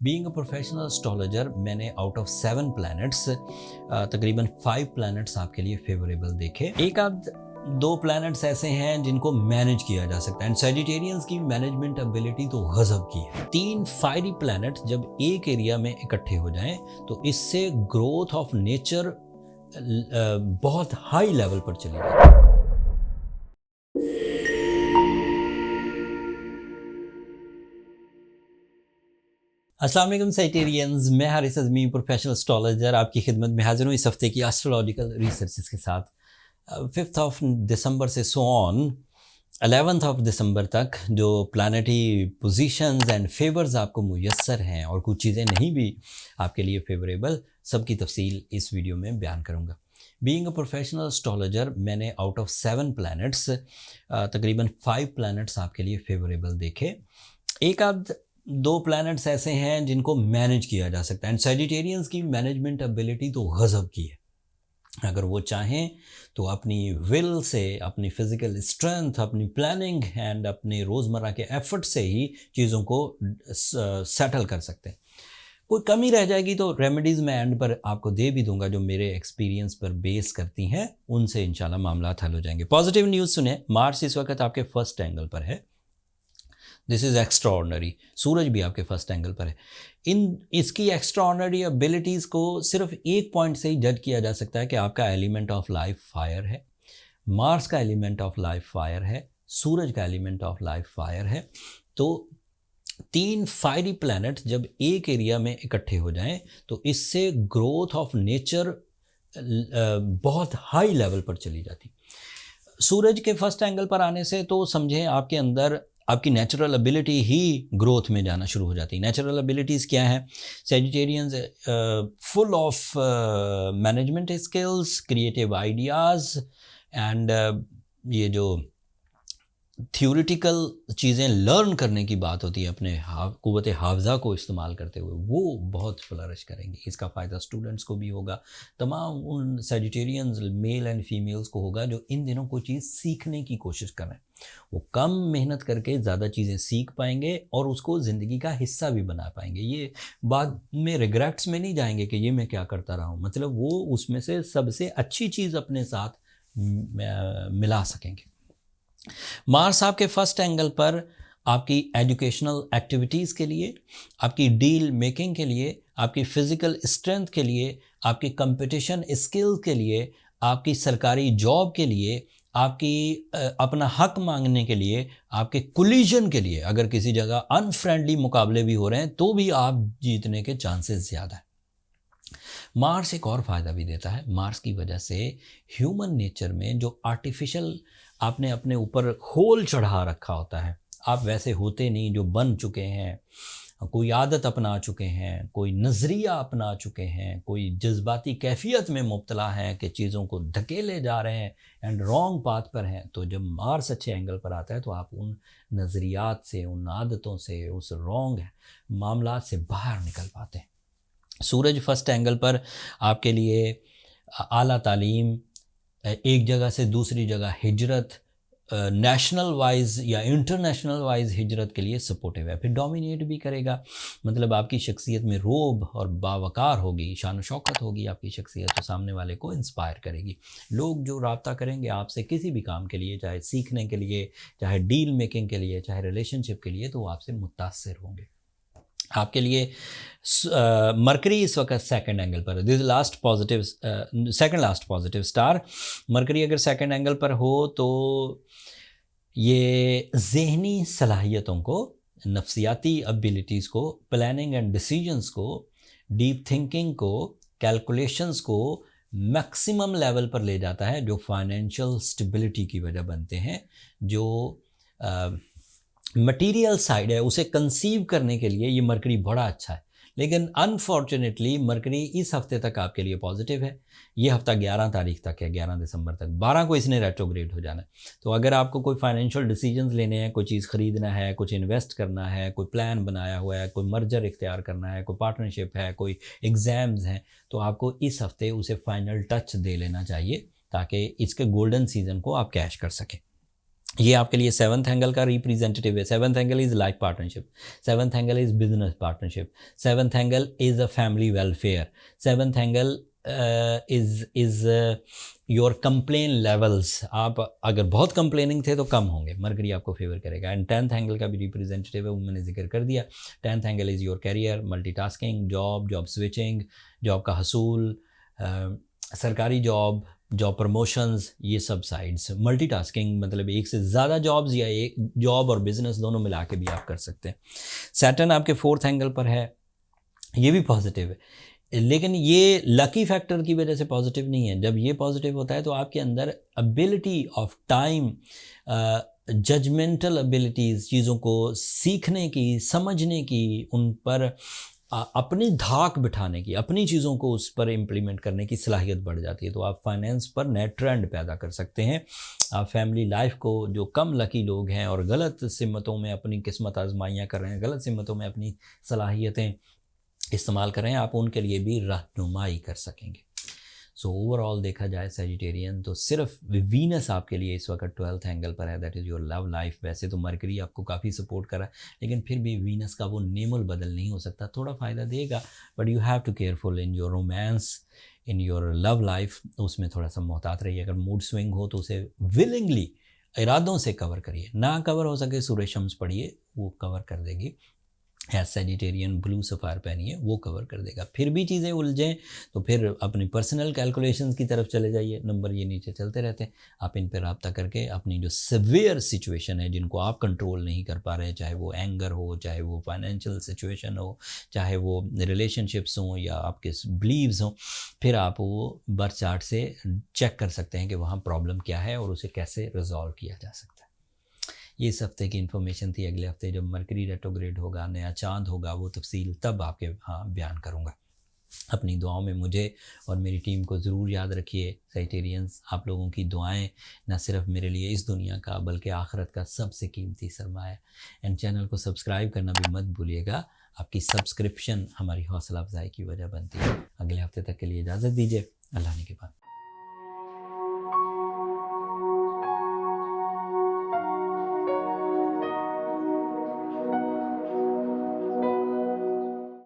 Being a professional astrologer मैंने out of 7 planets तकरीबन 5 planets आपके लिए फेवरेबल देखे। एक आध दो प्लैनेट्स ऐसे हैं जिनको मैनेज किया जा सकता है एंड सैजिटेरियंस की मैनेजमेंट एबिलिटी तो गजब की है। 3 फायरी प्लैनेट जब एक एरिया में इकट्ठे हो जाएं तो इससे ग्रोथ ऑफ नेचर बहुत हाई लेवल पर चली जाती है। अस्सलाम वालेकुम सैजिटेरियंस, मैं हारिस अज़मी प्रोफेशनल एस्ट्रोलॉजर आपकी खिदमत में हाजिर हूँ इस हफ्ते की एस्ट्रोलॉजिकल रिसर्चेस के साथ। 5th ऑफ दिसंबर से so on 11th of December तक जो प्लानिटरी पोजीशंस एंड फेवर्स आपको मुयस्सर हैं और कुछ चीज़ें नहीं भी आपके लिए फेवरेबल, सबकी तफसील इस वीडियो में बयान करूँगा। बीइंग अ प्रोफेशनल एस्ट्रोलॉजर मैंने आउट ऑफ 7 प्लैनेट्स तकरीबन 5 प्लैनेट्स आपके लिए फेवरेबल देखे। एक आध दो प्लैनेट्स ऐसे हैं जिनको मैनेज किया जा सकता है एंड सैजिटेरियंस की मैनेजमेंट एबिलिटी तो गजब की है। अगर वो चाहें तो अपनी विल से, अपनी फिजिकल स्ट्रेंथ, अपनी प्लानिंग एंड अपने रोज़मर्रा के एफर्ट से ही चीज़ों को सेटल कर सकते हैं। कोई कमी रह जाएगी तो रेमेडीज़ मैं एंड पर आपको दे भी दूंगा जो मेरे एक्सपीरियंस पर बेस करती हैं, उनसे इंशाल्लाह मामला हल हो जाएंगे। पॉजिटिव न्यूज़ सुने, मार्स इस वक्त आपके फर्स्ट एंगल पर है। This is extraordinary. सूरज भी आपके फर्स्ट एंगल पर है। इसकी एक्स्ट्राऑर्डिनरी एबिलिटीज़ को सिर्फ एक पॉइंट से ही जज किया जा सकता है कि आपका एलिमेंट ऑफ लाइफ फायर है, मार्स का एलिमेंट ऑफ लाइफ फायर है, सूरज का एलिमेंट ऑफ लाइफ फायर है। तो 3 फायरी प्लैनेट जब एक एरिया में इकट्ठे हो जाएं तो इससे ग्रोथ ऑफ नेचर बहुत हाई लेवल पर चली जाती। सूरज के फर्स्ट एंगल पर आने से तो समझें आपके अंदर आपकी नेचुरल एबिलिटी ही ग्रोथ में जाना शुरू हो जाती है। नेचुरल एबिलिटीज़ क्या हैं? Sagittarians full of management skills, creative ideas and ये जो थ्योरेटिकल चीज़ें लर्न करने की बात होती है अपने क़ुव्वत हाफ़ज़ा को इस्तेमाल करते हुए, वो बहुत फ्लरिश करेंगी। इसका फ़ायदा स्टूडेंट्स को भी होगा, तमाम उन सैजिटेरियंस मेल एंड फीमेल्स को होगा जो इन दिनों कोई चीज़ सीखने की कोशिश कर रहे हैं। वो कम मेहनत करके ज़्यादा चीज़ें सीख पाएंगे और उसको ज़िंदगी का हिस्सा भी बना पाएंगे। ये बाद में रिग्रेट्स में नहीं जाएंगे कि ये मैं क्या करता रहा हूँ, मतलब वो उसमें से सबसे अच्छी चीज़ अपने साथ मिला सकेंगे। मार्स आपके फर्स्ट एंगल पर आपकी एजुकेशनल एक्टिविटीज़ के लिए, आपकी डील मेकिंग के लिए, आपकी फ़िज़िकल स्ट्रेंथ के लिए, आपकी कंपटीशन स्किल के लिए, आपकी सरकारी जॉब के लिए, आपकी अपना हक मांगने के लिए, आपके कोलिजन के लिए, अगर किसी जगह अनफ्रेंडली मुकाबले भी हो रहे हैं तो भी आप जीतने के चांसेस ज़्यादा हैं। मार्स एक और फ़ायदा भी देता है। मार्स की वजह से ह्यूमन नेचर में जो आर्टिफिशियल आपने अपने ऊपर खोल चढ़ा रखा होता है, आप वैसे होते नहीं, जो बन चुके हैं, कोई आदत अपना चुके हैं, कोई नज़रिया अपना चुके हैं, कोई जज्बाती कैफियत में मुब्तला हैं कि चीज़ों को धकेले जा रहे हैं एंड रॉन्ग पाथ पर हैं, तो जब मार्स अच्छे एंगल पर आता है तो आप उन नज़रियात से, उन आदतों से, उस रॉन्ग मामलात से बाहर निकल पाते हैं। सूरज फर्स्ट एंगल पर आपके लिए आला तालीम, एक जगह से दूसरी जगह हिजरत, नेशनल वाइज या इंटरनेशनल वाइज हिजरत के लिए सपोर्टिव है। फिर डोमिनेट भी करेगा, मतलब आपकी शख्सियत में रोब और बावकार होगी, शान शौकत होगी आपकी शख्सियत, तो सामने वाले को इंस्पायर करेगी। लोग जो रब्ता करेंगे आपसे किसी भी काम के लिए, चाहे सीखने के लिए, चाहे डील मेकिंग के लिए, चाहे रिलेशनशिप के लिए, तो वो आपसे मुतासिर होंगे। आपके लिए मरकरी इस वक्त सेकंड एंगल पर है। This last positive, second last positive star. Mercury अगर सेकंड एंगल पर हो तो ये ज़हनी सलाहियतों को, नफ्सियाती एबिलिटीज़ को, प्लानिंग एंड डिसीजंस को, डीप थिंकिंग को, कैलकुलेशंस को मैक्सिमम लेवल पर ले जाता है, जो फाइनेंशियल स्टेबिलिटी की वजह बनते हैं। जो मटीरियल साइड है उसे कंसीव करने के लिए ये मरकरी बड़ा अच्छा है, लेकिन अनफॉर्चुनेटली मरकरी इस हफ्ते तक आपके लिए पॉजिटिव है। ये हफ्ता 11 तारीख तक है, 11 दिसंबर तक। 12 को इसने रेट्रोग्रेड हो जाना है। तो अगर आपको कोई फाइनेंशियल डिसीजंस लेने हैं, कोई चीज़ ख़रीदना है, कुछ इन्वेस्ट करना है, कोई प्लान बनाया हुआ है, कोई मर्जर इख्तियार करना है, कोई पार्टनरशिप है, कोई एग्ज़ाम्स हैं, तो आपको इस हफ्ते उसे फाइनल टच दे लेना चाहिए ताकि इसके गोल्डन सीज़न को आप कैश कर सकें। ये आपके लिए सेवन्थ एंगल का रिप्रेजेंटेटिव है। Seventh angle is life partnership, seventh angle is business partnership, seventh angle is a family welfare, seventh angle is your complain levels. आप अगर बहुत कंप्लेनिंग थे तो कम होंगे, मरकरी आपको फेवर करेगा। एंड टेंथ एंगल का भी रिप्रेजेंटेटिव है, वो मैंने जिक्र कर दिया। Tenth angle is your career, multitasking, job switching, job का हसूल, सरकारी जॉब प्रमोशंस, ये सब साइड्स। मल्टीटास्किंग मतलब एक से ज़्यादा जॉब्स या एक जॉब और बिजनेस दोनों मिला के भी आप कर सकते हैं। सैटर्न आपके फोर्थ एंगल पर है, ये भी पॉजिटिव है, लेकिन ये लकी फैक्टर की वजह से पॉजिटिव नहीं है। जब ये पॉजिटिव होता है तो आपके अंदर ability of time, judgemental abilities, चीज़ों को सीखने की, समझने की, उन पर अपनी धाक बिठाने की, अपनी चीज़ों को उस पर इम्प्लीमेंट करने की सलाहियत बढ़ जाती है। तो आप फाइनेंस पर नए ट्रेंड पैदा कर सकते हैं। आप फैमिली लाइफ को, जो कम लकी लोग हैं और गलत सिमतों में अपनी किस्मत आजमाइयाँ कर रहे हैं, गलत सिमतों में अपनी सलाहियतें इस्तेमाल कर रहे हैं, आप उनके लिए भी रहनुमाई कर सकेंगे। सो ओवरऑल देखा जाए सजिटेरियन, तो सिर्फ वीनस आपके लिए इस वक्त 12th एंगल पर है, that is your love life. वैसे तो मरकरी आपको काफ़ी सपोर्ट करा, लेकिन फिर भी वीनस का वो नेमुल बदल नहीं हो सकता, थोड़ा फ़ायदा देगा, but you have to careful in your romance, in your love life. उसमें थोड़ा सा मोहतात रहिए। अगर मूड स्विंग हो तो उसे विलिंगली, इरादों से कवर करिए। ना कवर हो सके सूर्य शम्स पढ़िए, वो कवर कर देगी। सैजिटेरियन ब्लू सफ़ायर पहनिए, वो कवर कर देगा। फिर भी चीज़ें उलझें तो फिर अपनी पर्सनल कैलकुलेशंस की तरफ चले जाइए, नंबर ये नीचे चलते रहते हैं। आप इन पर रब्ता करके अपनी जो सिवियर सिचुएशन है, जिनको आप कंट्रोल नहीं कर पा रहे, चाहे वो एंगर हो, चाहे वो फाइनेंशियल सिचुएशन हो, चाहे वो रिलेशनशिप्स हों या आपके बिलीव्स हों, फिर आप वो बर्थ चार्ट से चेक कर सकते हैं कि वहाँ प्रॉब्लम क्या है और उसे कैसे रिजॉल्व किया जा सकता है। ये इस हफ्ते की इन्फॉर्मेशन थी। अगले हफ्ते जब मरकरी रेट्रोग्रेड होगा, नया चांद होगा, वो तफसील तब आपके बयान करूँगा। अपनी दुआओं में मुझे और मेरी टीम को ज़रूर याद रखिए। सैजिटेरियंस, आप लोगों की दुआएं न सिर्फ मेरे लिए इस दुनिया का बल्कि आखिरत का सबसे कीमती सरमाया है। एंड चैनल को सब्सक्राइब करना भी मत भूलिएगा, आपकी सब्सक्रिप्शन हमारी हौसला अफजाई की वजह बनती है। अगले हफ्ते तक के लिए इजाज़त दीजिए। अल्लाह ने के बाद।